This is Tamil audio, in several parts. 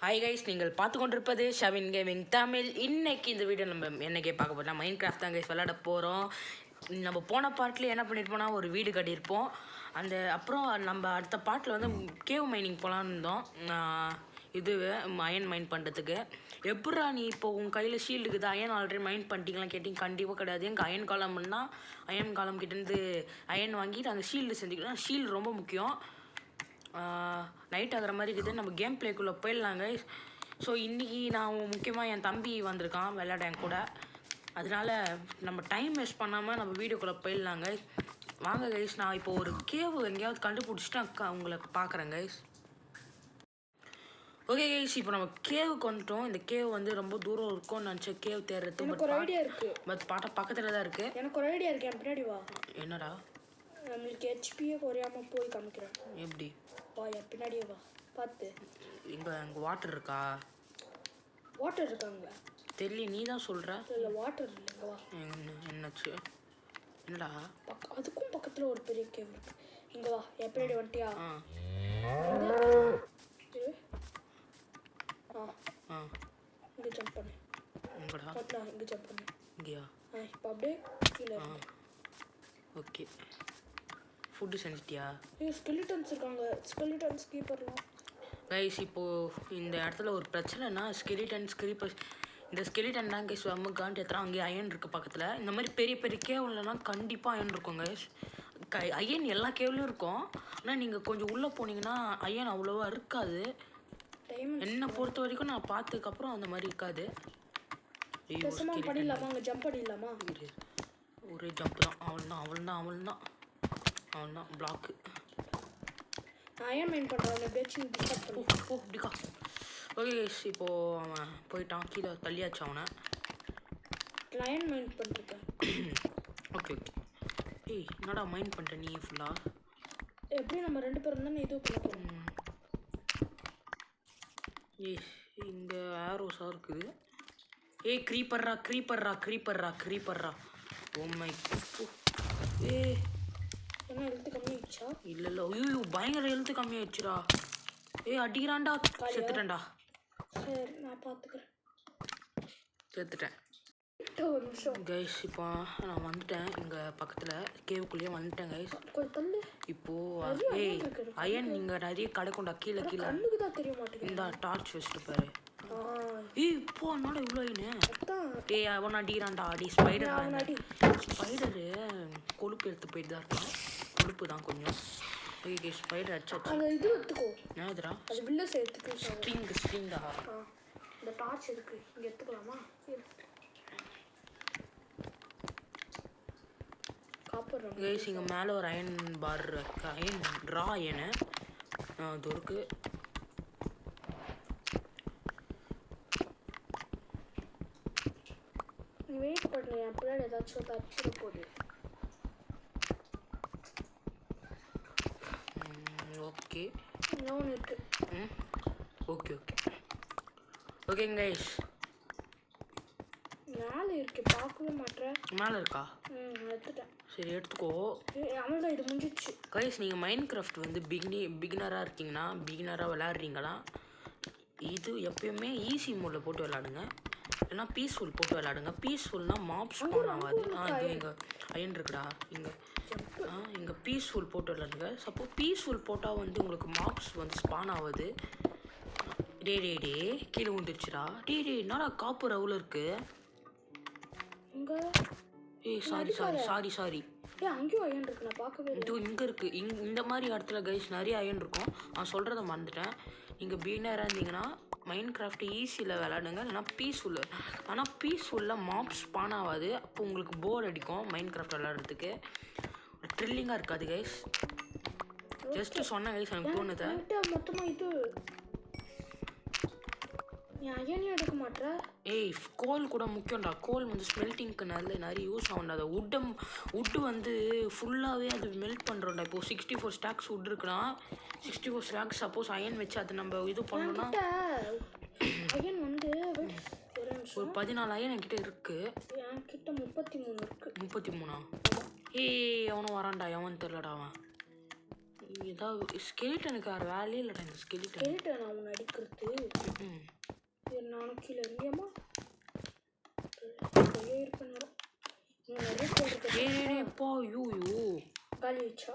ஹாய் கைஸ், நீங்கள் பார்த்து கொண்டிருப்பது ஷவின் கேமிங் தமிழ். இன்னைக்கு இந்த வீடியோ நம்ம என்னைக்கே பார்க்க போகிறோம், மைண்ட் கிராஃப்ட் தான் கைஸ் விளையாட போகிறோம். நம்ம போன பார்ட்டில் என்ன பண்ணியிருப்போம்னா ஒரு வீடு கட்டியிருப்போம். அப்புறம் நம்ம அடுத்த பார்ட்டில் வந்து கேவ் மைனிங் போகலான்னு இருந்தோம். இது அயன் மைன் பண்ணுறதுக்கு. எப்படா நீ இப்போ உன் கையில் ஷீல்டு இருக்குது, அயன் ஆல்ரெடி மைண்ட் பண்ணிட்டீங்களாம் கேட்டிங்க. கண்டிப்பாக கிடையாது. எங்கள் அயன் காலம்னா அயன் காலம் கிட்டேருந்து அயன் வாங்கிட்டு அந்த ஷீல்டு செஞ்சுக்கலாம். ஷீல்டு ரொம்ப முக்கியம். நைட் ஆகிற மாதிரி இருக்குது. நம்ம கேம் பிளேக்குள்ளே போயிடலாங்க. ஸோ இன்றைக்கி நான் முக்கியமாக என் தம்பி வந்திருக்கான் விளையாட என் கூட. அதனால நம்ம டைம் வேஸ்ட் பண்ணாமல் நம்ம வீடியோக்குள்ளே போயிடலாங்க. வாங்க கைஸ், நான் இப்போ ஒரு கேவ் எங்கேயாவது கண்டுபிடிச்சிட்டு உங்களை பார்க்குறேன் கைஸ். ஓகே கைஸ், இப்போ நம்ம கேவுக்கு வந்துட்டோம். இந்த கேவ் வந்து ரொம்ப தூரம் இருக்கும்னு நினச்சேன் கேவ் தேடுறது. எனக்கு ஒரு ஐடியா இருக்குது. பட் பக்கத்தில் தான் இருக்குது. எனக்கு ஒரு ஐடியா இருக்குது. என் பின்னாடி வா. என்னடா? நம்மளுக்கு ஹெச்பியே குறையாமல் போய் காமிக்கிறேன். எப்படி? வா, என் பின்னாடியே வா. பார்த்து. அங்கே வாட்டர் இருக்கா? வாட்டர் இருக்காங்க தெரியல, நீ தான் சொல்கிற. இல்லை, வாட்டர் இல்லை. இங்கே வா. என்னாச்சு? என்னடா? அதுக்கும் பக்கத்தில் ஒரு பெரிய கேவ் இருக்கு. இங்கே வா, என் பின்னாடி வந்துட்டியா? இங்கே ஜம்ப் பண்ணு. இங்கே ஜம்ப் பண்ணு. இங்கேயா? இப்போ அப்படியே கீழே. ஓகே, ஃபுட்டு செஞ்சிட்டியா? ஸ்கெலிட்டன்ஸ் இருக்காங்க. ஸ்கெலிட்டன்ஸ் கீப்பர்லாம் கைஸ். இப்போது இந்த இடத்துல ஒரு பிரச்சனைனா ஸ்கெலிட்டன்ஸ் கிரீப்பர்ஸ். இந்த ஸ்கெலிட்டன் தான் கைஸ் காண்டி எத்தனை அங்கேயே அயன் இருக்குது பக்கத்தில். இந்த மாதிரி பெரிய பெரிய கேவ்லலாம் கண்டிப்பாக அயன் இருக்கும் கைஸ். அயன் எல்லா கேவ்லையும் இருக்கும். ஆனால் நீங்கள் கொஞ்சம் உள்ளே போனீங்கன்னா அயன் அவ்வளோவா இருக்காது. என்னை பொறுத்த வரைக்கும் நான் பார்த்ததுக்கப்புறம் அந்த மாதிரி இருக்காது. பண்ணிடலாமா? அங்கே ஜம்ப் பண்ணிடலாமா? ஒரே ஜம்ப் தான். அவள்தான் பிளாக்கு. அயன் மைன் பண்ணுறான். எப்படியாச்சும் டிஸ்டர்ப் பண்ணு. இப்படிக்கா. ஓகே கைஸ், இப்போது அவன் போயிட்டான். கீழே தள்ளியாச்சு அவனை. அயன் மைன் பண்ணிருக்கேன். ஓகே. ஏய், என்னடா மைண்ட் பண்ணிட்ட நீ ஃபுல்லாக? எப்படி நம்ம ரெண்டு பேரும் தானே இது பண்ணிக்கிறோம். ஏய், இங்கே ஆரோஸாக இருக்குது. ஏய், க்ரீப்பர்ரா. Oh my. ஏய், என்ன எழுத்து கம்மியாகிடுச்சா? இல்லை ஐயோ, பயங்கர எழுத்து கம்மியாகிடுச்சுடா. ஏய், அடிக்கிறான்டா. செத்துட்டேன்டா. சரி, நான் பார்த்துக்கிறேன். செத்துட்டேன் கைஸ். இப்போ நான் வந்துட்டேன். இங்கே பக்கத்தில் கேவுக்குள்ளேயே வந்துட்டேன் கைஸ். இப்போது ஏய் அயன் இங்கே நிறைய கிடைக்கும்டா. கீழே தெரிய மாட்டேங்குது. இந்த டார்ச் வச்சுட்டு பாரு. ஏய், இப்போ என்னோட இவ்வளோ ஐயனு. ஏய், அவன் அடிக்கிறான்டா. ஸ்பைடரு கொழுப்பு எடுத்து போயிட்டு தான் இருக்கான். கொழுப்பு தான் கொஞ்சம். ஓகே, ஸ்பைடர் அடிச்சாச்சு. இது எடுத்துக்கோ. என்னதுடா? அது வில்ல சேர்த்துக்கு. ஸ்ட்ரிங்கா? இந்த டார்ச் இருக்கு, இங்கே எடுத்துக்கலாமா? கைஸ், இங்கே மேலே ஒரு அயன் பார் இருக்கு. அயன் ரா அயனு அது இருக்கு. வெயிட் பண்ணு, என் பின்னாடி ஏதாச்சும் தச்சிட போகுது. ஓகே, இன்னொன்று இருக்கு. ஓகேங்க கைஸ். மேலே இருக்கு, பார்க்கவே மாட்டேன். மேலே இருக்கா? எடுத்துட்டேன். சரி, எடுத்துக்கோ. அவ்வளோதான், இது முடிஞ்சிச்சு. கைஸ், நீங்கள் மைண்ட் கிராஃப்ட் வந்து பிகினராக இருக்கீங்கன்னா, பிகினராக விளையாடுறீங்களா, இது எப்பயுமே ஈஸி மோடில் போட்டு விளையாடுங்க. இல்லைனா பீஸ்ஃபுல் போட்டு விளையாடுங்க. பீஸ்ஃபுல்னால் மாப் ஸ்பான் ஆகாது. இது இங்கே அயன் இருக்குடா. இங்கே பீஸ்ஃபுல் போட்டு விளையாடுங்க. சப்போஸ் பீஸ்ஃபுல் போட்டால் வந்து உங்களுக்கு மாப்ஸ் வந்து ஸ்பான் ஆகுது. டே கீழே வந்துருச்சுடா. என்னடா காப்பர் அவ்வளோ இருக்கு? ஏய், சாரி. அங்கேயும் அயன் இருக்கு, நான் பார்க்கவே இல்லை. இது இங்கே இருக்குது. இந்த மாதிரி இடத்துல கைஸ் நிறைய அயன் இருக்கும். நான் சொல்கிறத மறந்துட்டேன். நீங்கள் பிகினராக இருந்தீங்கன்னா மைண்ட் கிராஃப்ட் ஈஸியில் விளையாடுங்க. இல்லைனா பீஸ்ஃபுல்லு. ஆனால் பீஸ்ஃபுல்லில் மாப் ஸ்பான் ஆகாது. அப்போ உங்களுக்கு போர் அடிக்கும் மைண்ட் கிராஃப்ட் விளையாடுறதுக்கு. த்ரில்லிங்காக இருக்காது கைஸ். ஜஸ்ட்டு சொன்னேன் கைஸ், எனக்கு தோணுது. மொத்தமாக இது அயனே எடுக்க மாட்டேன். ஏய், கோல் கூட முக்கியம்டா. கோல் வந்து ஸ்மெல்ட்டிங்க்கு நிறைய யூஸ் ஆகும்டா. அதை உட்டு வந்து ஃபுல்லாகவே அது மெல்ட் பண்ணுறோம்டா. இப்போது 64 ஸ்டாக்ஸ் உட் இருக்குன்னா 64 ஸ்டாக்ஸ் சப்போஸ் அயன் வச்சு அதை நம்ம இது பண்ணோம்னா அயன் வந்து ஒரு 14 அயன் என்கிட்ட இருக்குது. என்கிட்ட 33 இருக்குது. 33ஆ? ஏய், அவனும் வரான்டா. எவன் தெரிலடா அவன். ஏதாவது ஸ்கெலிட்டனுக்கு வேறு வேலையே இல்லைடா. இந்த ஸ்கெலிட்டன் அவன் அடிக்கிறது. கீழே இருந்தியம்மா கையே இருப்பேன் இன்னும் நிறைய கோல் இருக்கு ஏப்பா ஐயோ காலி வச்சா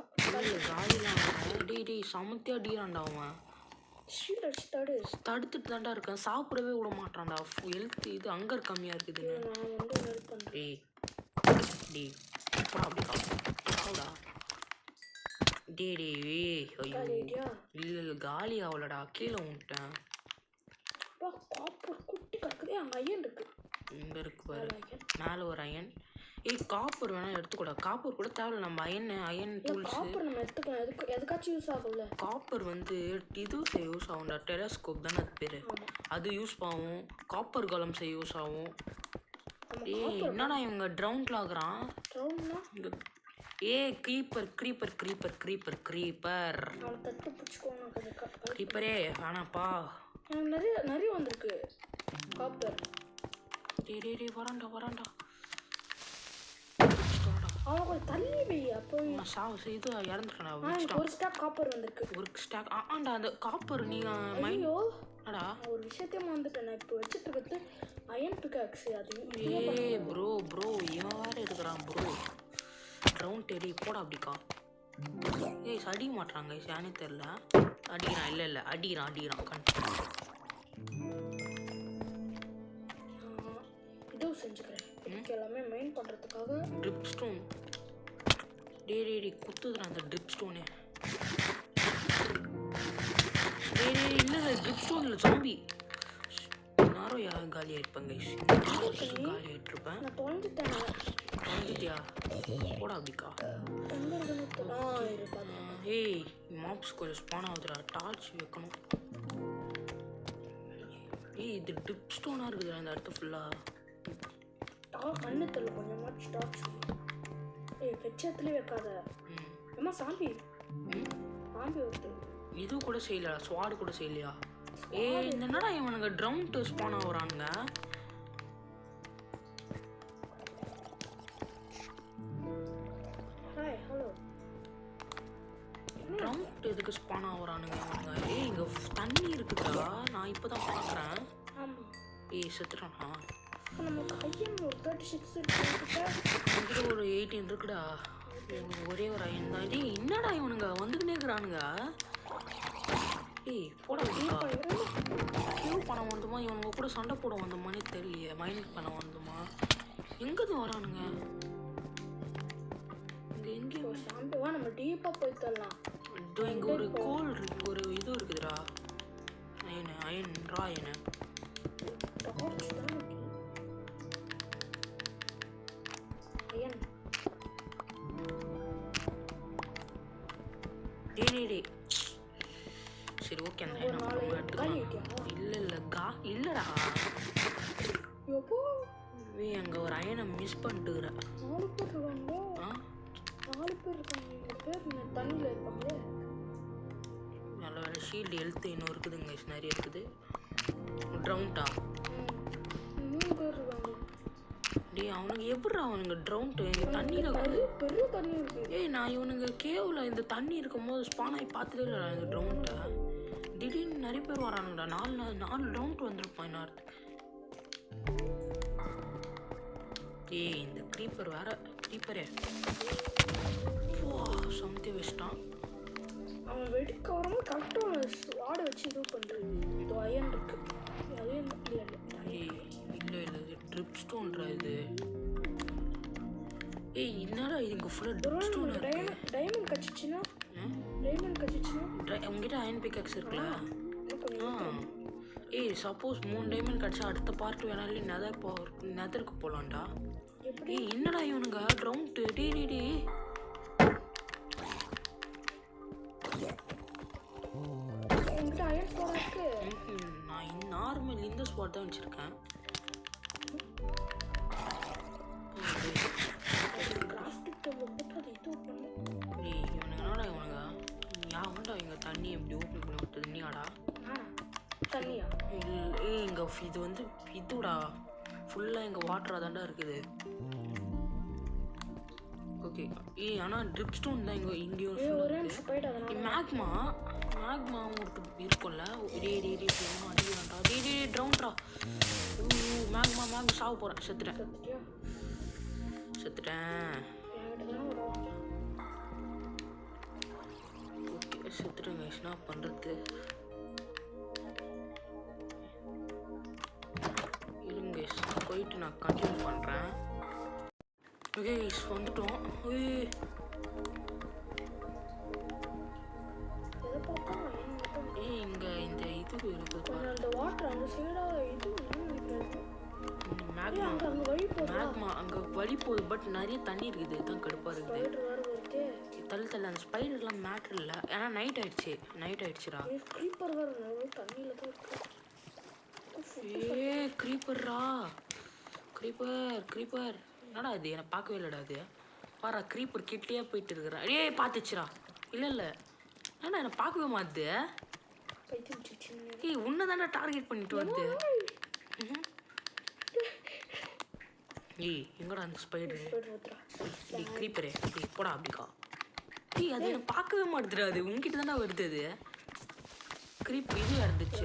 காலிலாம் டேய் சமத்தியா அடிக்கிறான்டா அவன் ஷீல்ட் அடிச்சு தடுத்துட்டு தான்டா இருக்கேன் சாப்பிடவே விட மாட்டான்டா ஹெல்த் இது அங்கர் கம்மியாக இருக்குதுன்னு நான் வந்து ஹெல்ப் பண்ணுறேன் டேய் அப்படிடா டேய் ஐயோ இல்லை காலி ஆகலடா கீழே விட்டேன் காப்பர் குட்டி கிடக்குதே அங்கே ஐயன் இருக்கு இங்கே இருக்கு பாரு மேலே ஒரு அயன் காப்பர் வேணா எடுத்துக்கூட காப்பர் கூட தேவையில்ல நம்ம அயன் டூல்ஸ் காப்பர் நம்ம எடுத்துக்கலாம் எதுக்காச்சும் யூஸ் ஆகும்ல காப்பர் வந்து இது செய்ய யூஸ் ஆகும்டா டெலஸ்கோப் தானே அது பேர் அது யூஸ் ஆகும் காப்பர் கலம் செய்ய யூஸ் ஆகும் என்னடா இவங்க ட்ரவுண்ட்ல ஆகுறான் க்ரீப்பர் க்ரீப்பரே வேணாப்பா நிறைய வந்திருக்கு காப்பர் டேய் வரான்டா அவங்க தள்ளி வை அப்போ இது இறந்துட்டா ஒரு ஸ்டாக் காப்பர் வந்திருக்கு ஒரு ஸ்டாக் ஆண்டா அந்த காப்பர் நீங்க ஐயோ அடா ஒரு விஷயத்தையும் வந்துட்டேன் நான் இப்போ வச்சுட்டு இருக்கிறது அயன் பிகாக்ஸ் அது ப்ரோ இவன் வேற இருக்கிறான் ப்ரோ ரவுண்ட் டெடி போடா அப்படிக்கா அடிக்க மாட்டாங்க ஏனே தெரில அடிக்கிறான் இல்லை அடிக்கிறான் இதுவும் செஞ்சுக்கிறேன் இதுக்கு எல்லாமே மெயின் பண்ணுறதுக்காக ட்ரிப் ஸ்டோன் டேய் குத்துதுடா அந்த ட்ரிப் ஸ்டோனு இல்லை ட்ரிப் ஸ்டோன் இல்லை ஜாம்பி யாரும் யாரும் காலி ஆகிருப்பாங்க காலி ஆகிட்டுருப்பேன் நான் தொலைஞ்சிட்டியா போடா அப்படிக்கா மாப்ஸ் கொஞ்சம் ஸ்பான் ஆகுதுடா டார்ச் வைக்கணும் இது ட்ரிப் ஸ்டோனாக இருக்குதுடா அந்த இடத்த ஃபுல்லாக கண்ணு தெரியல கொஞ்சமாச்சு டார்ச் வெச்சத்துலேயே வைக்காத அம்மா சாம்பி வருது இது கூட செய்யலடா ஸ்வாடு கூட செய்யலையா இந்த என்னடா இவனுங்க ட்ரவுண்ட் ஸ்பான் ஆகுறானுங்க ட்ரவுண்ட் எதுக்கு ஸ்பான் ஆகுறானுங்க இவனுங்க இங்கே தண்ணி இருக்குதா நான் இப்போ தான் பார்க்குறேன் செத்துட்டானா ஒரு 18 இருக்குடா ஒரே ஒரு அயன் தான் என்னடா இவனுங்க வந்துக்கினே இருக்கிறானுங்க போட கியூ பண்ண வந்துமா இவனுங்க கூட சண்டை போட வந்தோமானே தெரியலையே மைண்ட் பண்ண வந்துமா எங்கேருந்து வரானுங்க இங்கே எங்கேயோ சாம்பிவா நம்ம டீப்பாக போய் தரலாம் இங்கே ஒரு கோல் இருக்கு ஒரு இது இருக்குதுடா அயன் டேய் சரி ஓகே அந்த இல்லடா அங்கே ஒரு அயனை மிஸ் பண்ணிட்டுக்கிறேன் 4 பேர் இருக்காங்க தண்ணியில் இருப்பாங்க நல்ல வேலை ஷீல்டு ஹெல்த் இன்னும் இருக்குதுங்க நிறைய இருக்குது ட்ரவுண்டா 3 பேர் இருக்காங்க அவனுங்க எப்படிடா அவனுங்க ட்ரவுண்ட் தண்ணியில் பெரிய தண்ணி இருக்கு நான் இவனுங்க கேவில் இந்த தண்ணி இருக்கும் போது ஸ்பான் ஆகி பார்த்துட்டே இல்லைடா இந்த ட்ரவுண்ட்டை திடீர்னு நிறைய பேர் வரானுங்கடா 4 ட்ரவுண்ட் வந்திருப்பான் இன்னும் இந்த க்ரீப்பர் வேற க்ரீப்பரே சமத்தி வச்சிட்டான் அவன் வெடிக்க வரவும் கரெக்டாக ஸ்வாடை வச்சு இது பண்ணுறேன் இது அயன் இருக்கு அயன் இல்லை இது ட்ரிப் ஸ்டோன்ரா இது என்னடா இதுங்க ஃபுல்லாக ட்ரிப் ஸ்டோன் டைமண்ட் கச்சிச்சுன்னா உங்ககிட்ட அயன் பிக்காக்ஸ் இருக்குல்ல சப்போஸ் 3 டைமண்ட் கிடச்சா அடுத்த பார்ட் வேணாலும் நெதருக்கு போகலான்டா என்னடா இவனுங்க ட்ரவுண்ட் டே நான் நார்மல் இந்த ஸ்பாட் தான் வச்சுருக்கேன் இவனுங்க இங்கே தண்ணி எப்படி ஓப்பன் பண்ணி விட்டது நீயாடா தண்ணியா இங்கே இது வந்து இதுடா ஃபுல்லாக இங்கே வாட்டராக தாண்டா இருக்குது ஓகே ஆனால் ட்ரிப் ஸ்டோன் தான் இங்கேயும் மேக்மா மேக்மாவும் இருக்கும்ல. டே டே டே அடிக்கிறான்டா. டே டே ட்ரவுண்ட்ரா. மேக்மா சாவ போகிறேன். செத்துட்டேன். ஓகே செத்துட்டேன் கைஸ். என்ன பண்ணுறது? இருங்க கைஸ், போயிட்டு நான் கண்டினியூ பண்ணுறேன். ஓகே கைஸ் வந்துட்டோம். இங்கே இந்த இது இருக்குது மேக்மா. அங்கே வழி போகுது, பட் நிறைய தண்ணி இருக்குது. இதுதான் கடுப்பாக இருக்குது. தள்ளு அந்த ஸ்பைடர்லாம் மேட்ரு இல்லை. ஏன்னா நைட் ஆயிடுச்சுடா. க்ரீப்பர்ரா. க்ரீப்பர் என்னடா அது? எனக்கு பார்க்கவே இல்லைடா அது. பாரா க்ரீப்பர் கிட்டே போயிட்டு இருக்கிறான். பார்த்துச்சுடா. இல்லை ஏன்னா என்னை பார்க்கவே மாட்டுது. உன்னை தானே டார்கெட் பண்ணிட்டு வருது. எங்கடா அந்த ஸ்பைடரு? க்ரீப்பரே போடா அப்படிக்கா. அது என்ன பார்க்கவே மாட்டுதுடா. அது உங்ககிட்ட தானே வருது. அது க்ரீப் இது இருந்துச்சு.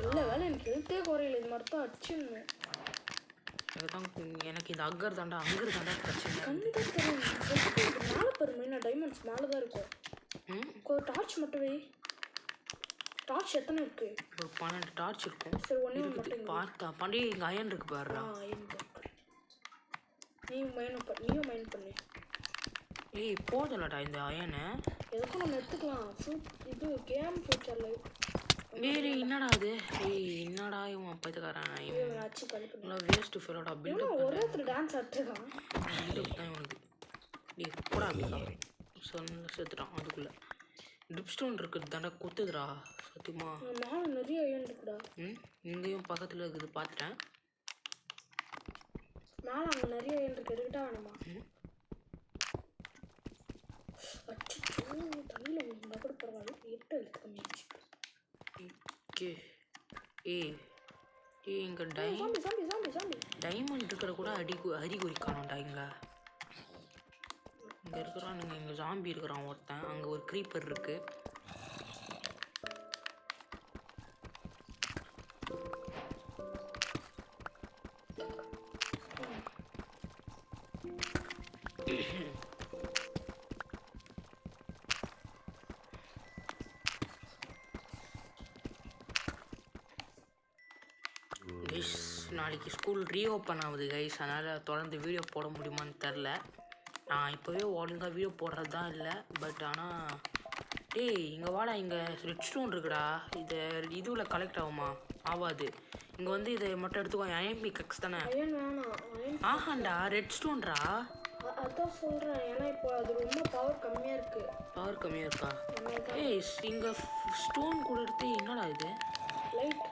எனக்கு இந்த அங்கர் தாண்டா பிரச்சனை. டார்ச் மட்டும் வை. டார்ச் எத்தனை இருக்கு? ஒரு 12 டார்ச் இருக்கும். இருக்குது. பார்த்தா பாண்டி இங்கே அயன் இருக்கு பாருடா. நீயும் மைன் பண்ணு. போதலடா இந்த அயனை. எதுக்கும் நம்ம எடுத்துக்கலாம். இது கேம் ஃபியூச்சர்ல என்னடா அது? என்னடா இவன் பைத்தக்காரன். இவன் வேஸ்ட் ஃபெலோடா. பில்டப் ஒருத்தர் டான்ஸ் ஆடுறான். பில்டப் தான் இவனுக்கு. போடா அப்படிக்கா. செத்துட்டான். அதுக்குள்ள ட்ரிப்ஸ்டோன் இருக்குது தாண்டா கொத்துதுடா. சத்தியமா நிறைய அயன் இருக்குடா. இங்கேயும் பக்கத்தில் இருக்குது. பார்த்துட்டேன். மேலே அங்கே நிறைய அயன் இருக்கு. எடுக்கிட்டா வேணுமா? தண்ணியில் கூட பரவாயில்ல. 8 எழுத்து கம்மியாச்சு. இங்கே டைமண்ட் இருக்கிற கூட அறிகுறி காணோம்டா. இங்கே இருக்கிறானுங்க. இங்கே ஜாம்பி இருக்கிறான் ஒருத்தன். அங்கே ஒரு க்ரீப்பர் இருக்கு. நாளைக்கு ஸ்கூல் ரீஓப்பன் ஆகுது கைஸ். அதனால் தொடர்ந்து வீடியோ போட முடியுமான்னு தெரில. நான் இப்போவே ஒழுங்காக வீடியோ போடுறது தான் இல்லை. பட் ஆனால் இங்கே வாடா. இங்கே ரெட் ஸ்டோன் இருக்குடா. இதை இதுவில் கலெக்ட் ஆகுமா? ஆகாது. இங்கே வந்து இதை மட்டும் எடுத்துக்கோ. அயன் பிக்கக்ஸ் தானே? ஆஹாண்டா ரெட் ஸ்டோன்ரா. அதான் சொல்கிறேன். ஏன்னா இப்போ அது ரொம்ப பவர் கம்மியாக இருக்குது. பவர் கம்மியாக இருக்கா? இங்கே ஸ்டோன் கூட எடுத்து என்னடா இது? லைட்.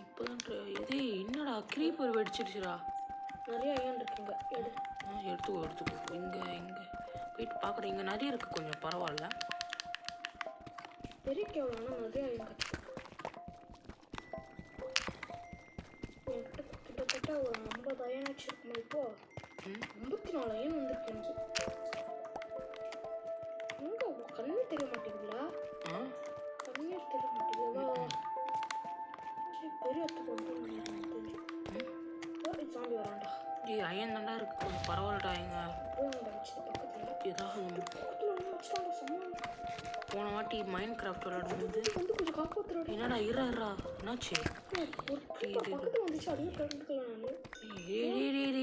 இப்போதான் இது என்னடா க்ரீப்பர் வெடிச்சிருச்சுடா. நிறைய அயன் இருக்குங்க. எடுத்துக்கோ. இங்கே போயிட்டு பார்க்குறேன். இங்கே நிறைய இருக்குது. கொஞ்சம் பரவாயில்ல. பெரிய கேவலம் நிறைய அயன் என்கிட்ட கிட்டத்தட்ட ஒரு 50 அயன் வச்சுருக்கணும். இப்போ 54 அயன் வந்துருக்கு எனக்கு. எங்கே கண்ணே தெரிய மாட்டேங்குதுங்களா? கண்ணே தெரிய மாட்டேங்குதா? பெரிய சாமி வரான்டா. அயன் தாண்டா இருக்கு. கொஞ்சம் பரவாயில்லடா. ஏதாவது போன வாட்டி மைண்ட் கிராஃப்ட் விளையாடும்போது என்னடா இருறா என்னாச்சு?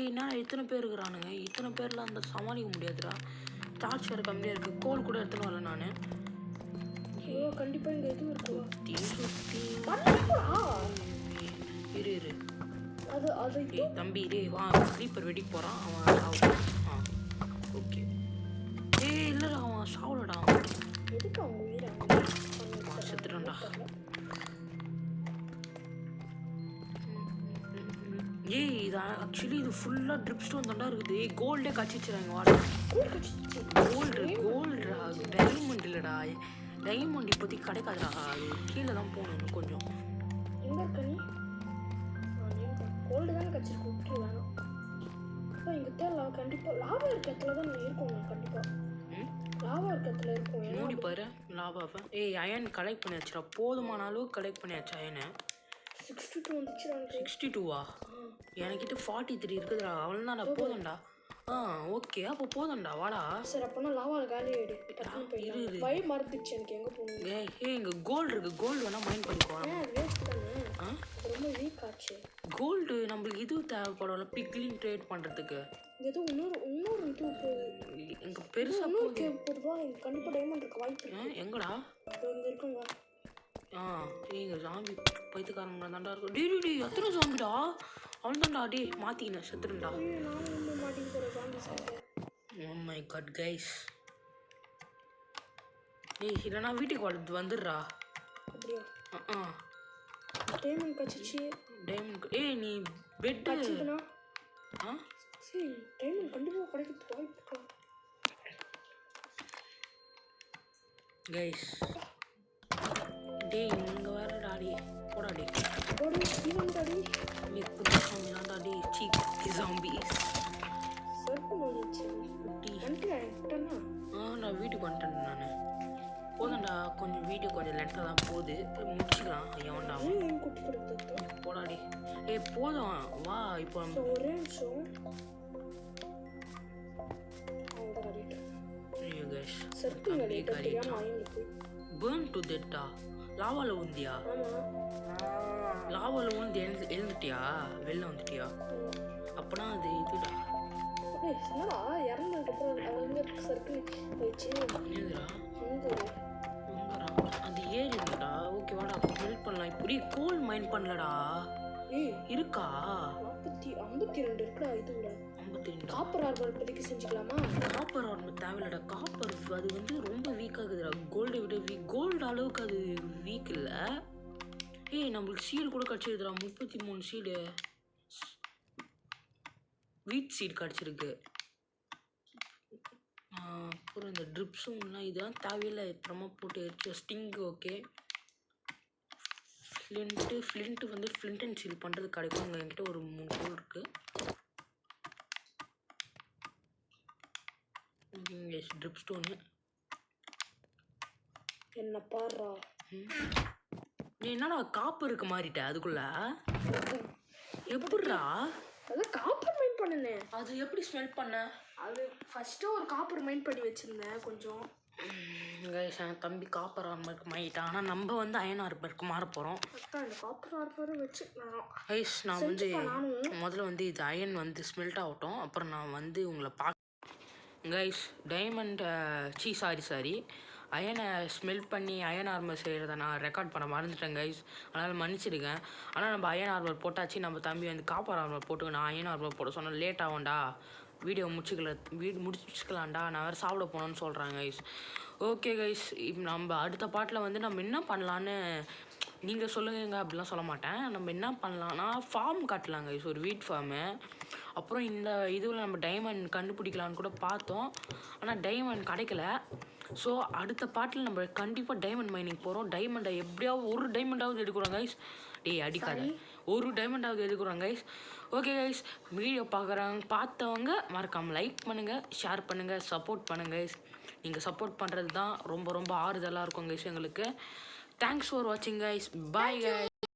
என்னடா இத்தனை பேர் இருக்கிறானுங்க. இத்தனை பேர்லாம் அந்த சமாளிக்க முடியாதுடா. டார்ச் வேறு கம்மியாக இருக்குது. கோல் கூட எடுத்துன்னு வரல நான். கண்டிப்பா இங்க எதுவும் இருக்கு. இரு அது அது தம்பி வா. க்ரீப்பர் வெடிக்க போறான். அவன் ஓகே. இல்லடா அவன் சாவலடா. எதுக்கு அவங்க உயிரை செத்துட்டான்டா. இது ஆக்சுவலி இது ஃபுல்லாக ட்ரிப் ஸ்டோன் தாண்டா இருக்குது. கோல்டே கச்சிச்சுறாங்க. வாடா கோல்டுடா. டைமண்ட் இல்லைடா. டைமண்ட் இப்போதைக்கு கிடைக்காதுடா. அது கீழே தான் போகணும் கொஞ்சம். எங்கே இருக்க நீ? கோல்டு தானே கச்சிருக்கு. ஓகே வேணும். இப்போ இங்கே தேவை. கண்டிப்பாக லாபம் இருக்க இடத்துல தான் நான் இருக்கோம். கண்டிப்பாக லாவா இருக்கத்துல இருக்கும். ஏன்னா மூடி பாரு லாவாவை. ஏய் அயன் கலெக்ட் பண்ணியாச்சுடா, போதுமான அளவு கலெக்ட் பண்ணியாச்சு அயனை. 62 வந்துச்சுடா எனக்கு. 62வா? எனக்கிட்ட 43 இருக்குதுடா, அவ்வளோதான்டா, போதும்டா. ஓகே, அப்போ போதும்டா, வாடா. சரி அப்போனா லாவாவில் காலி ஆகிடு. டக்குன்னு போயிடலாம். வழி மறந்துடுச்சு எனக்கு எங்கே போகணும். ஏய் இங்கே கோல்டு இருக்குது, கோல்டு வேணால் மைண்ட் பண்ணிக்கோ. அது வேஸ்ட் தானே, அது ரொம்ப வீக் ஆச்சு. கோல்டு நம்மளுக்கு இது தேவைப்படும்ல, பிக்லிங் ட்ரேட் பண்ணுறதுக்கு. ஏதோ இன்னொரு இது போகுது இங்கே பெருசாக போகுது. பொதுவாக இங்கே கண்டிப்பாக டைமண்ட் இருக்க வாய்ப்பு இருக்கு. எங்கடா? இங்கே இருக்குங்க. இங்கே ஜாம்பி பைத்துக்காரங்க தாண்டா இருக்கும். டி எத்தனை ஜாம்பிடா? அவன் தான்டா, டே மாற்றிக்கினேன், செத்துருண்டா. நான் மாட்டிக்கு போகிற ஜாம்பி சாப்பிட்டேன். Oh my god guys. ஏய் இல்லைனா வீட்டுக்கு வந்துடுறா. அப்படியா? டைமண்ட் கச்சிச்சு. டைமண்ட் ஏய் நீ பெட் கச்சிதுனா சரி டைமண்ட் கண்டிப்பாக கிடைக்கிறதுக்கு வாய்ப்பு இருக்கா? கைஸ் டேய் இங்கே வேற டாடி போடா டே போடு ஈவன் டாடி. நீ புது சாமி தான் டாடி, சீக் ஜாம்பிஸ். சர்ப்பு வந்துச்சு. வந்துட்டேன்னா நான் வீட்டுக்கு வந்துட்டேன் நான். போதும்டா, கொஞ்சம் வீடியோ கொஞ்சம் லென்த்தாக தான் போகுது, முடிச்சுக்கலாம். எவன்டா குட்டி கொடுத்து போடாடி. ஏய் போதும் வா இப்போ. ஒரே நிமிஷம். burn to death. லாவால ஊந்தியா? லாவால ஊந்தி எழுந்துட்டியா? வெளில வந்துட்டியா? அப்பனா அது இதுடா. என்னடா அது ஏறி இருந்தடா. ஓகே வாடா ஹெல்ப் பண்ணலாம். இப்படி கோல் மைண்ட் பண்ணலடா. இருக்கா? 52 இருக்குடா. இதுல 52 காப்பர் ஆர்மர் இப்போதைக்கு செஞ்சுக்கலாமா? காப்பர் ஆர்மர் தேவையில்லடா. காப்பர் அது வந்து ரொம்ப வீக் ஆகுதுடா. கோல்டை விட கோல்டு அளவுக்கு அது வீக் இல்லை. ஏய் நம்மளுக்கு சீல் கூட கிடச்சிருக்குடா, 33 சீடு. வீட் சீட் கிடச்சிருக்கு. அப்புறம் இந்த ட்ரிப்ஸும்லாம் இதெல்லாம் தேவையில்லை, அப்புறமா போட்டு எடுத்து ஸ்டிங்கு. ஓகே ஃப்ளிண்ட்டு வந்து ஃப்ளிண்ட் அண்ட் சீல் பண்ணுறது கிடைக்கும். உங்கள் என்கிட்ட ஒரு 3 கோல் இருக்குது. ட்ரிப் ஸ்டோனு என்ன பாடுறா? நீ என்னடா காப்பு இருக்க மாறிட்ட அதுக்குள்ள? எப்படிடா? அதான் காப்பர் மைண்ட் பண்ணுனேன். அது எப்படி ஸ்மெல் பண்ண? அது ஃபஸ்ட்டு ஒரு காப்பர் மைண்ட் பண்ணி வச்சுருந்தேன் கொஞ்சம். என் தம்பி காப்பர் ஆர்மருக்கு மாறிட்டான். ஆனால் நம்ம வந்து அயன் ஆர்மருக்கு மாற போகிறோம். இந்த காப்பர் ஆர்மரை வச்சு நான் வந்து முதல்ல வந்து இது அயன் வந்து ஸ்மெல்ட் ஆகட்டும், அப்புறம் நான் வந்து உங்களை கைஸ் டைமண்ட் சாரி அயனை ஸ்மெல் பண்ணி அயன் ஆர்மர் செய்கிறத நான் ரெக்கார்ட் பண்ண மறந்துட்டேன் கைஸ், அதனால் மன்னிச்சிடுங்க. ஆனால் நம்ம அயன் ஆர்மர் போட்டாச்சு. நம்ம தம்பி வந்து காப்பர் ஆர்மர் போட்டு நான் அயன் ஆர்மர் போட சொன்னேன். லேட் ஆகும்டா, வீடியோ முடிச்சுக்கலாம்டா, நான் வேறு சாப்பிட போனோன்னு சொல்கிறாங்க கைஸ். ஓகே கைஸ், இப்போ நம்ம அடுத்த பாட்டில் வந்து நம்ம என்ன பண்ணலான்னு நீங்கள் சொல்லுங்க. அப்படிலாம் சொல்ல மாட்டேன். நம்ம என்ன பண்ணலான்னா ஃபார்ம் காட்டலாங்க கைஸ், ஒரு வீட் ஃபார்மு. அப்புறம் இந்த இதுவில் நம்ம டைமண்ட் கண்டுபிடிக்கலான்னு கூட பார்த்தோம், ஆனால் டைமண்ட் கிடைக்கல. ஸோ அடுத்த பாட்டில் நம்ம கண்டிப்பாக டைமண்ட் மைனிங் போகிறோம். டைமண்டை எப்படியாவது ஒரு டைமண்டாவது எடுக்கிறோம் கைஸ். அடிக்காத, ஒரு டைமண்டாவது எடுக்கிறோம் கைஸ். ஓகே கைஸ், வீடியோ பார்த்தவங்க மறக்காமல் லைக் பண்ணுங்கள், ஷேர் பண்ணுங்கள், சப்போர்ட் பண்ணுங்கள் கைஸ். நீங்கள் சப்போர்ட் பண்ணுறது தான் ரொம்ப ரொம்ப ஆறுதலாக இருக்கும் கைஸ் எங்களுக்கு. தேங்க்ஸ் ஃபார் வாட்சிங் கைஸ். Bye guys.